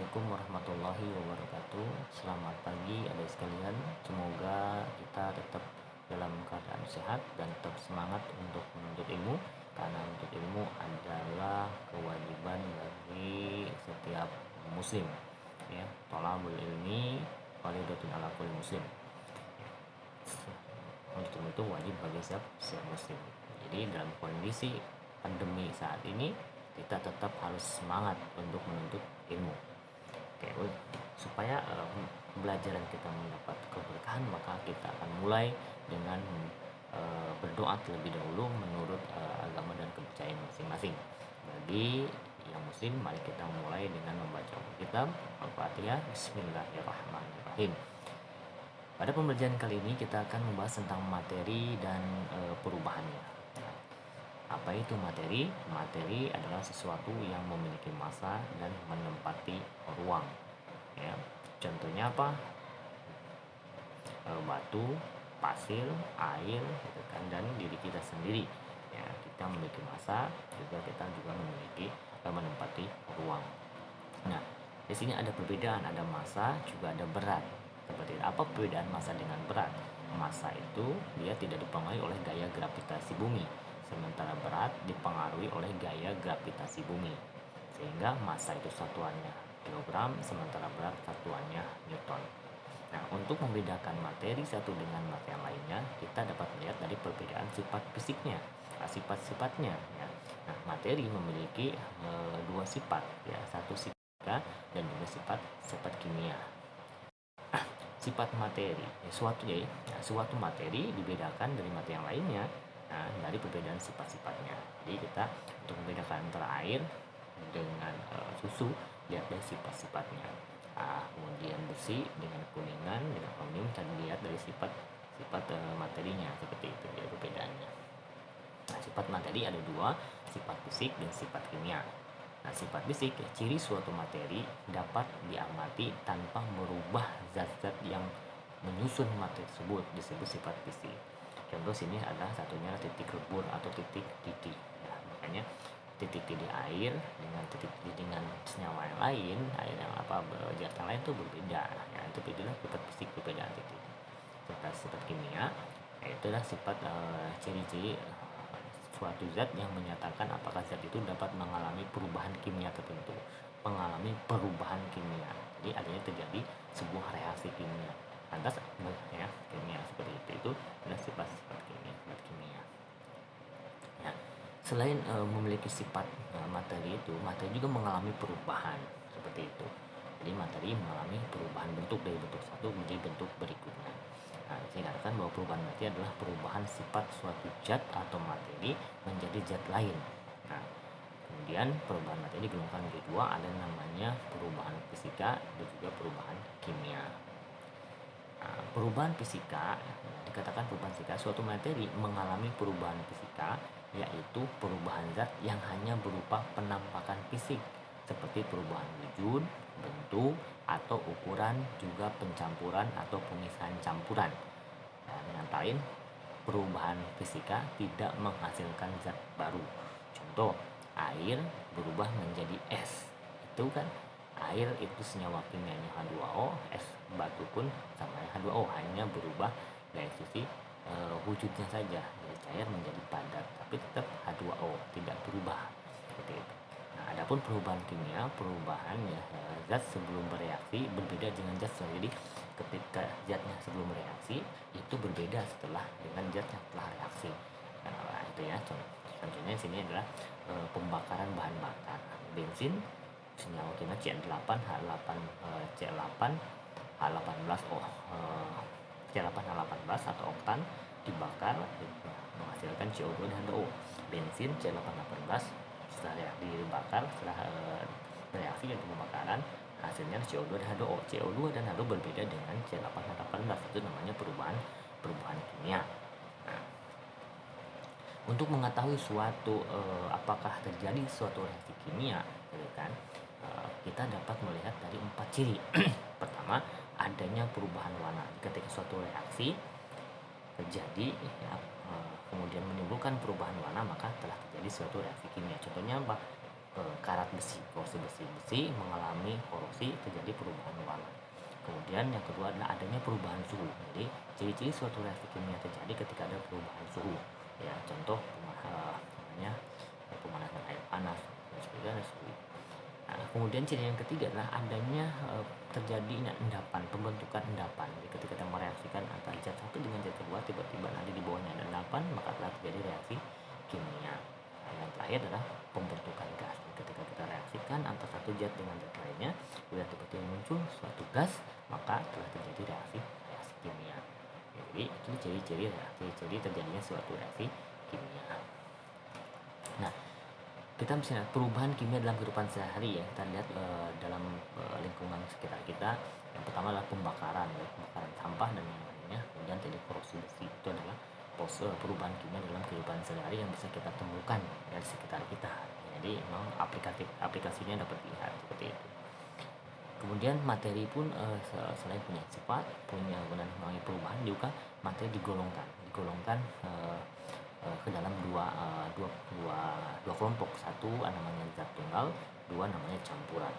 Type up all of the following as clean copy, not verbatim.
Assalamualaikum warahmatullahi wabarakatuh. Selamat pagi adik sekalian. Semoga kita tetap dalam keadaan sehat dan tetap semangat untuk menuntut ilmu, karena menuntut ilmu adalah kewajiban bagi setiap muslim. Ya, thalabul ilmi fardhatun ala kulli muslim. Menuntut ilmu itu wajib bagi setiap muslim. Jadi dalam kondisi pandemi saat ini kita tetap harus semangat untuk menuntut ilmu. Oke, supaya pembelajaran kita mendapat keberkahan, maka kita akan mulai dengan berdoa terlebih dahulu menurut agama dan kepercayaan masing-masing. Bagi yang muslim, mari kita mulai dengan membaca kitab Al-Fatihah. Bismillahirrahmanirrahim. Pada pembelajaran kali ini kita akan membahas tentang materi dan perubahannya. Apa itu materi? Materi adalah sesuatu yang memiliki massa dan menempati ruang. Ya, contohnya apa? Batu, pasir, air, gitu kan, dan diri kita sendiri. Ya, kita memiliki massa, kita juga memiliki menempati ruang. Nah, di sini ada perbedaan, ada massa, juga ada berat. Seperti apa perbedaan massa dengan berat? Massa itu dia tidak dipengaruhi oleh gaya gravitasi bumi, sementara berat dipengaruhi oleh gaya gravitasi bumi. Sehingga massa itu satuannya kilogram, sementara berat satuannya newton. Nah, untuk membedakan materi satu dengan materi yang lainnya, kita dapat melihat dari perbedaan sifat fisiknya, sifat-sifatnya. Ya. Nah, materi memiliki dua sifat, ya, satu sifat dan juga sifat kimia. Sifat materi, suatu materi dibedakan dari materi yang lainnya dari perbedaan sifat-sifatnya. Jadi kita untuk membedakan antara air dengan susu, lihat dari sifat-sifatnya. Kemudian besi dengan kuningan dengan aluminium, kita lihat dari sifat materinya, seperti itu ya perbedaannya. Nah, sifat materi ada dua, sifat fisik dan sifat kimia. Nah, sifat fisik, ya, ciri suatu materi dapat diamati tanpa merubah zat-zat yang menyusun materi tersebut, disebut sifat fisik. Contoh sini adalah satunya titik lebur atau titik titik. Ya, makanya titik titik air dengan titik titik dengan senyawa yang lain, air yang zat yang lain itu berbeda. Ya, itu adalah sifat fisik, perbedaan titik. Sifat kimia, yaitu adalah sifat ciri-ciri suatu zat yang menyatakan apakah zat itu dapat mengalami perubahan kimia tertentu, mengalami perubahan kimia. Jadi adanya terjadi sebuah reaksi kimia. Lantas ya, kimia seperti itu adalah sifat-sifat kimia. Ya. Selain memiliki sifat materi itu, materi juga mengalami perubahan seperti itu. Jadi materi mengalami perubahan bentuk dari bentuk satu menjadi bentuk berikutnya. Nah, dikatakan bahwa perubahan materi adalah perubahan sifat suatu zat atau materi menjadi zat lain. Nah, kemudian perubahan materi digolongkan menjadi dua, ada namanya perubahan fisika dan juga perubahan kimia. Nah, perubahan fisika, dikatakan perubahan fisika, suatu materi mengalami perubahan fisika, yaitu perubahan zat yang hanya berupa penampakan fisik, seperti perubahan wujud, bentuk, atau ukuran, juga pencampuran atau pemisahan campuran. Nah, dengan lain, perubahan fisika tidak menghasilkan zat baru. Contoh, air berubah menjadi es. Itu kan air itu senyawa kimianya H2O, es batu pun sama H2O, hanya berubah dari sisi wujudnya saja, dari cair menjadi padat, tapi tetap H2O, tidak berubah seperti itu. Nah, adapun perubahan kimia, perubahan ya, zat sebelum bereaksi berbeda dengan zat jadi ketika zatnya sebelum bereaksi itu berbeda setelah dengan zat yang telah reaksi. Nah, itu ya contohnya di sini adalah pembakaran bahan bakar bensin, senyawa kimia C8 H8 C8 H18O C8 H18 atau oktan dibakar menghasilkan CO2 dan H2O. Bensin C8H18 setelah dibakar, setelah bereaksi dengan pembakaran, hasilnya CO2 dan H2O. CO2 dan H2O berbeda dengan C8H18, itu namanya perubahan kimia. Nah, untuk mengetahui suatu apakah terjadi suatu reaksi kimia, gitu kan, kita dapat melihat dari 4 ciri. Pertama, adanya perubahan warna. Ketika suatu reaksi terjadi, kemudian menimbulkan perubahan warna, maka telah terjadi suatu reaksi kimia. Contohnya apa? karat besi, korrosi besi mengalami korosi, terjadi perubahan warna. Kemudian yang kedua adalah adanya perubahan suhu. Jadi ciri-ciri suatu reaksi kimia terjadi ketika ada perubahan suhu. Ya, contoh namanya pemanasan air panas dan sebagainya. Nah, kemudian ciri yang ketiga adalah adanya terjadinya endapan, pembentukan endapan. Jadi ketika kita mereaksikan antara zat satu dengan zat kedua, tiba-tiba nanti di bawahnya ada endapan, maka telah terjadi reaksi kimia. Nah, yang terakhir adalah pembentukan gas. Ketika kita reaksikan antara satu zat dengan zat lainnya, kemudian tiba-tiba muncul suatu gas, maka telah terjadi reaksi kimia. Jadi itu ciri-ciri terjadinya suatu reaksi kimia. Nah, kita bisa lihat perubahan kimia dalam kehidupan sehari ya. Kita lihat dalam lingkungan sekitar kita. Yang pertama adalah pembakaran sampah dan yang lainnya. Kemudian tadi korrosi besi, itu adalah perubahan kimia dalam kehidupan sehari yang bisa kita temukan dari sekitar kita. Jadi memang aplikasinya dapat dilihat seperti itu. Kemudian materi pun selain punya sifat, punya guna mengalami perubahan, juga materi digolongkan ke dalam dua kelompok. Satu namanya zat tunggal, dua namanya campuran.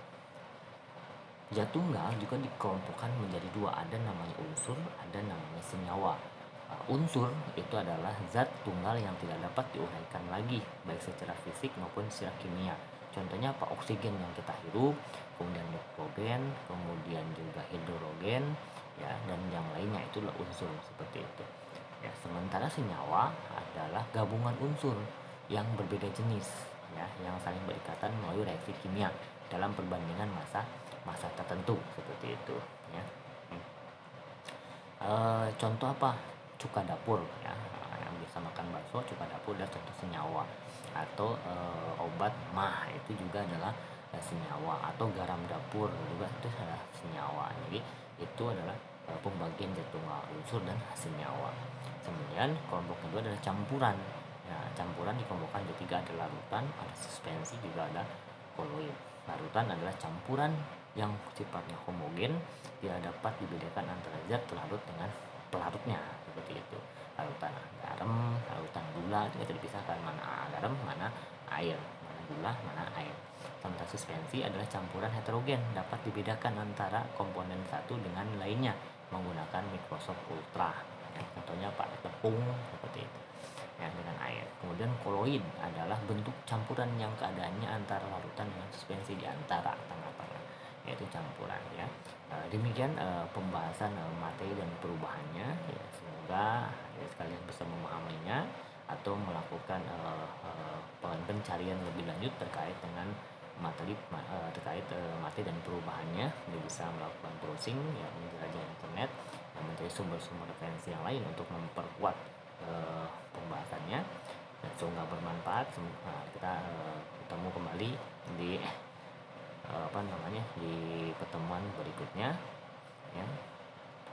Zat tunggal juga dikelompokkan menjadi dua, ada namanya unsur, ada namanya senyawa. Unsur itu adalah zat tunggal yang tidak dapat diuraikan lagi, baik secara fisik maupun secara kimia. Contohnya apa? Oksigen yang kita hirup, kemudian nitrogen, kemudian juga hidrogen, ya, dan yang lainnya itulah unsur seperti itu. Ya, sementara senyawa adalah gabungan unsur yang berbeda jenis, ya, yang saling berikatan melalui reaksi kimia dalam perbandingan masa tertentu seperti itu. Ya. Contoh apa? Cuka dapur, ya, yang bisa makan bakso, cuka dapur adalah contoh senyawa. Atau obat mah itu juga adalah senyawa, atau garam dapur juga itu adalah senyawa. Jadi itu adalah pembagian zat tunggal, unsur dan senyawa. Kemudian kelompok kedua adalah campuran. Nah, campuran dikelompokkan jadi tiga, ada larutan, ada suspensi, juga ada koloid. Larutan adalah campuran yang sifatnya homogen, tidak dapat dibedakan antara zat pelarut dengan pelarutnya, seperti itu. Larutan garam, larutan gula itu bisa dipisahkan, mana garam, mana air, mana gula, mana air. Sementara suspensi adalah campuran heterogen, dapat dibedakan antara komponen satu dengan lainnya menggunakan mikroskop ultra. Ya, contohnya pada tepung seperti itu, ya, dengan air. Kemudian koloid adalah bentuk campuran yang keadaannya antara larutan dengan suspensi di antara tengah-tengah, yaitu campuran, ya. Demikian pembahasan materi dan perubahannya, ya, semoga ya, sekalian bisa memahaminya atau melakukan pencarian lebih lanjut terkait dengan materi dan perubahannya. Dia bisa melakukan browsing, ya, menjelajah internet dan mencari sumber-sumber referensi yang lain untuk memperkuat pembahasannya, dan semoga bermanfaat. Kita ketemu kembali di di pertemuan berikutnya, ya.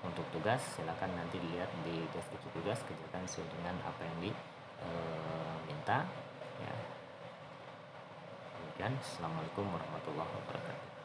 Untuk tugas silakan nanti dilihat di deskripsi tugas, kerjakan sesuai dengan apa yang diminta, ya. Demikian, assalamualaikum warahmatullahi wabarakatuh.